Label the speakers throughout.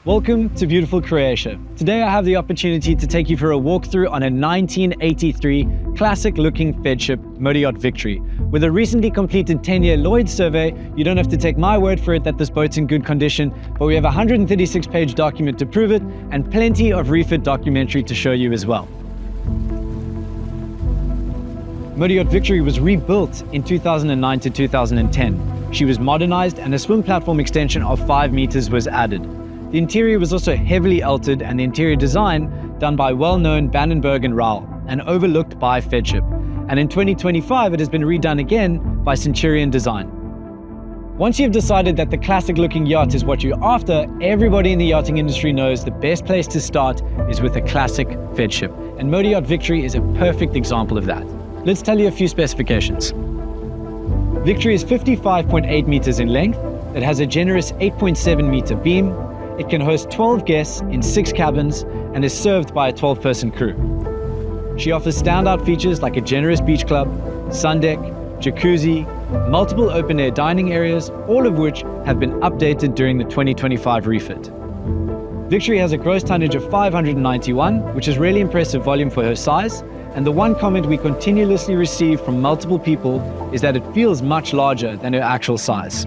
Speaker 1: Welcome to beautiful Croatia. Today I have the opportunity to take you for a walkthrough on a 1983 classic-looking Feadship motor yacht Victory. With a recently completed 10-year Lloyd survey, you don't have to take my word for it that this boat's in good condition, but we have a 136-page document to prove it and plenty of refit documentary to show you as well. Motor yacht Victory was rebuilt in 2009 to 2010. She was modernized and a swim platform extension of 5 meters was added. The interior was also heavily altered and the interior design done by well-known Bannenberg Rowell and overlooked by Feadship. And in 2025, it has been redone again by Centurion Design. Once you've decided that the classic-looking yacht is what you're after, everybody in the yachting industry knows the best place to start is with a classic Feadship. And Motor Yacht Victory is a perfect example of that. Let's tell you a few specifications. Victory is 55.8 meters in length. It has a generous 8.7 meter beam. It can host 12 guests in 6 cabins and is served by a 12-person crew. She offers standout features like a generous beach club, sun deck, jacuzzi, multiple open-air dining areas, all of which have been updated during the 2025 refit. Victory has a gross tonnage of 591, which is really impressive volume for her size, and the one comment we continuously receive from multiple people is that it feels much larger than her actual size.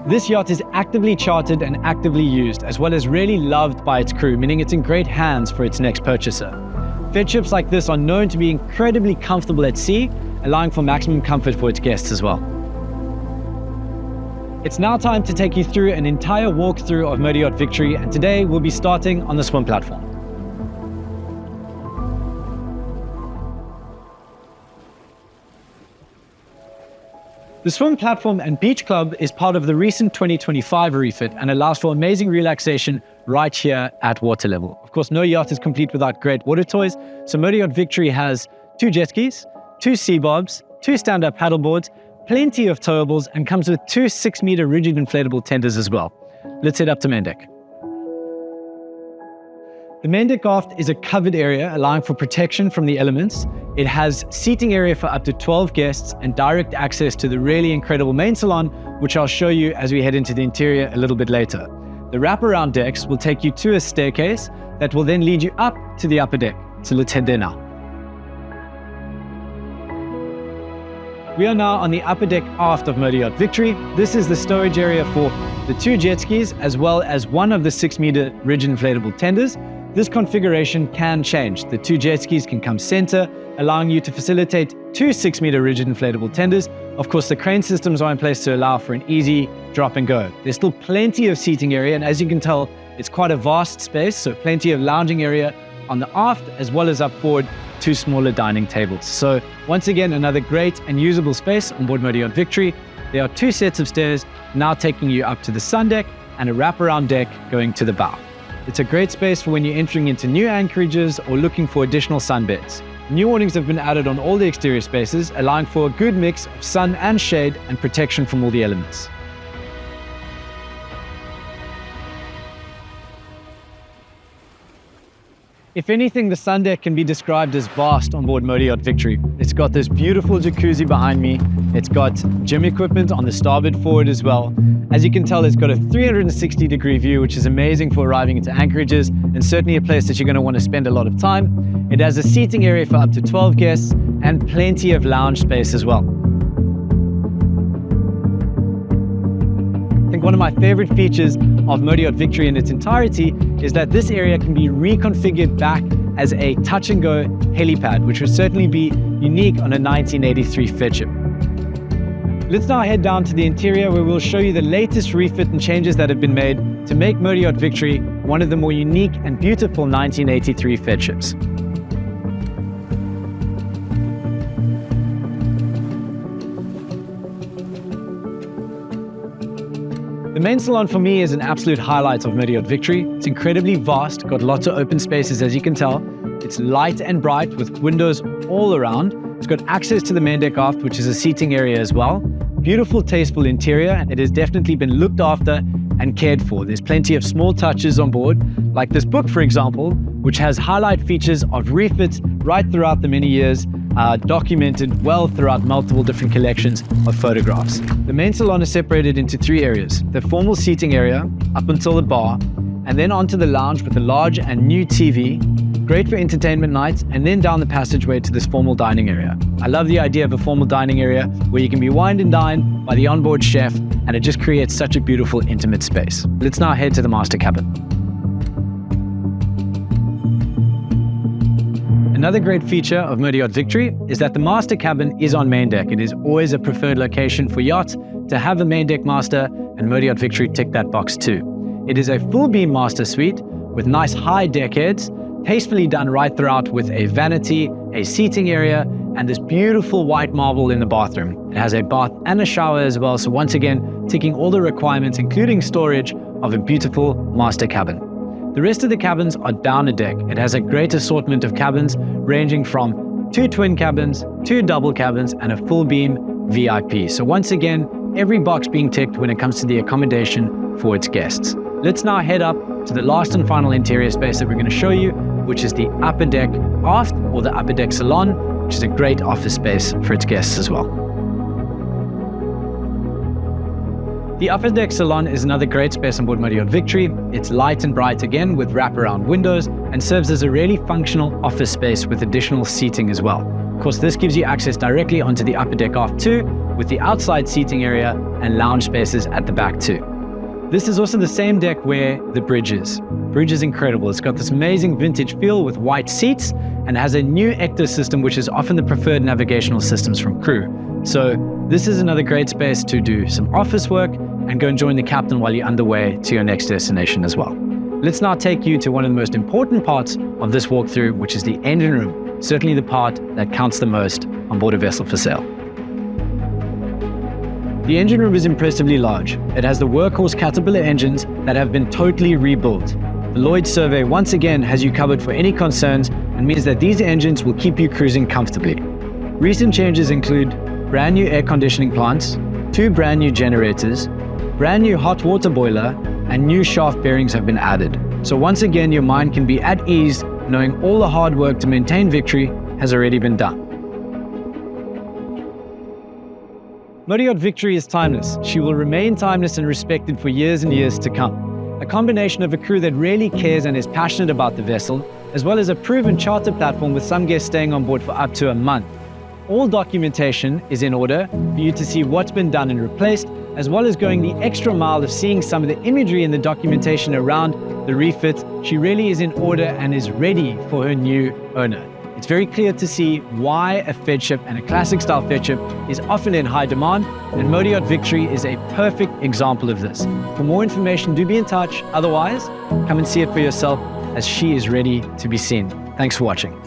Speaker 1: This yacht is actively chartered and actively used, as well as really loved by its crew, meaning it's in great hands for its next purchaser. Feadships like this are known to be incredibly comfortable at sea, allowing for maximum comfort for its guests as well. It's now time to take you through an entire walkthrough of Motor Yacht Victory, and today we'll be starting on the swim platform. The swim platform and beach club is part of the recent 2025 refit and allows for amazing relaxation right here at water level. Of course, no yacht is complete without great water toys, so Motor Yacht Victory has 2 jet skis, 2 sea bobs, 2 stand-up paddle boards, plenty of towables, and comes with 2 6-meter rigid inflatable tenders as well. Let's head up to main deck. The main deck aft is a covered area allowing for protection from the elements. It has seating area for up to 12 guests and direct access to the really incredible main salon, which I'll show you as we head into the interior a little bit later. The wraparound decks will take you to a staircase that will then lead you up to the upper deck. So let's head there now. We are now on the upper deck aft of Motor Yacht Victory. This is the storage area for the 2 jet skis as well as one of the 6-meter rigid inflatable tenders. This configuration can change. The 2 jet skis can come center, allowing you to facilitate 2 6-meter rigid inflatable tenders. Of course, the crane systems are in place to allow for an easy drop and go. There's still plenty of seating area, and as you can tell, it's quite a vast space, so plenty of lounging area on the aft, as well as up forward, 2 smaller dining tables. So once again, another great and usable space on board Motor Yacht Victory. There are 2 sets of stairs now taking you up to the sun deck and a wraparound deck going to the bow. It's a great space for when you're entering into new anchorages or looking for additional sunbeds. New awnings have been added on all the exterior spaces, allowing for a good mix of sun and shade and protection from all the elements. If anything, the sun deck can be described as vast on board Motor Yacht Victory. It's got this beautiful jacuzzi behind me. It's got gym equipment on the starboard forward as well. As you can tell, it's got a 360-degree view, which is amazing for arriving into anchorages and certainly a place that you're going to want to spend a lot of time. It has a seating area for up to 12 guests and plenty of lounge space as well. I think one of my favorite features of Motor Yacht Victory in its entirety is that this area can be reconfigured back as a touch-and-go helipad, which would certainly be unique on a 1983 Feadship. Let's now head down to the interior where we'll show you the latest refit and changes that have been made to make Motor Yacht Victory one of the more unique and beautiful 1983 Feadships. The main salon for me is an absolute highlight of Motor Yacht Victory. It's incredibly vast, got lots of open spaces as you can tell. It's light and bright with windows all around. It's got access to the main deck aft, which is a seating area as well. Beautiful, tasteful interior, and it has definitely been looked after and cared for. There's plenty of small touches on board, like this book, for example, which has highlight features of refits right throughout the many years. documented well throughout multiple different collections of photographs. The main salon is separated into 3 areas: the formal seating area up until the bar, and then onto the lounge with a large and new TV, great for entertainment nights, and then down the passageway to this formal dining area. I love the idea of a formal dining area where you can be wined and dined by the onboard chef, and it just creates such a beautiful, intimate space. Let's now head to the master cabin. Another great feature of Yacht Victory is that the master cabin is on main deck. It is always a preferred location for yachts to have a main deck master, and Yacht Victory ticked that box too. It is a full beam master suite with nice high deck heads, tastefully done right throughout with a vanity, a seating area, and this beautiful white marble in the bathroom. It has a bath and a shower as well, so once again, ticking all the requirements, including storage, of a beautiful master cabin. The rest of the cabins are down a deck. It has a great assortment of cabins, ranging from 2 twin cabins, 2 double cabins, and a full beam VIP. So once again, every box being ticked when it comes to the accommodation for its guests. Let's now head up to the last and final interior space that we're going to show you, which is the upper deck aft, or the upper deck salon, which is a great office space for its guests as well. The upper deck salon is another great space on board Yacht Victory. It's light and bright again with wraparound windows and serves as a really functional office space with additional seating as well. Of course, this gives you access directly onto the upper deck aft too, with the outside seating area and lounge spaces at the back too. This is also the same deck where the bridge is. Bridge is incredible. It's got this amazing vintage feel with white seats and has a new Ecto system, which is often the preferred navigational systems from crew. So this is another great space to do some office work and go and join the captain while you're underway to your next destination as well. Let's now take you to one of the most important parts of this walkthrough, which is the engine room, certainly the part that counts the most on board a vessel for sale. The engine room is impressively large. It has the workhorse Caterpillar engines that have been totally rebuilt. The Lloyd survey once again has you covered for any concerns and means that these engines will keep you cruising comfortably. Recent changes include brand new air conditioning plants, 2 brand new generators, brand new hot water boiler, and new shaft bearings have been added. So once again, your mind can be at ease knowing all the hard work to maintain Victory has already been done. Yacht Victory is timeless. She will remain timeless and respected for years and years to come. A combination of a crew that really cares and is passionate about the vessel, as well as a proven charter platform with some guests staying on board for up to a month. All documentation is in order for you to see what's been done and replaced, as well as going the extra mile of seeing some of the imagery in the documentation around the refit. She really is in order and is ready for her new owner. It's very clear to see why a Feadship and a classic style Feadship is often in high demand, and Yacht Victory is a perfect example of this. For more information, do be in touch. Otherwise, come and see it for yourself, as she is ready to be seen. Thanks for watching.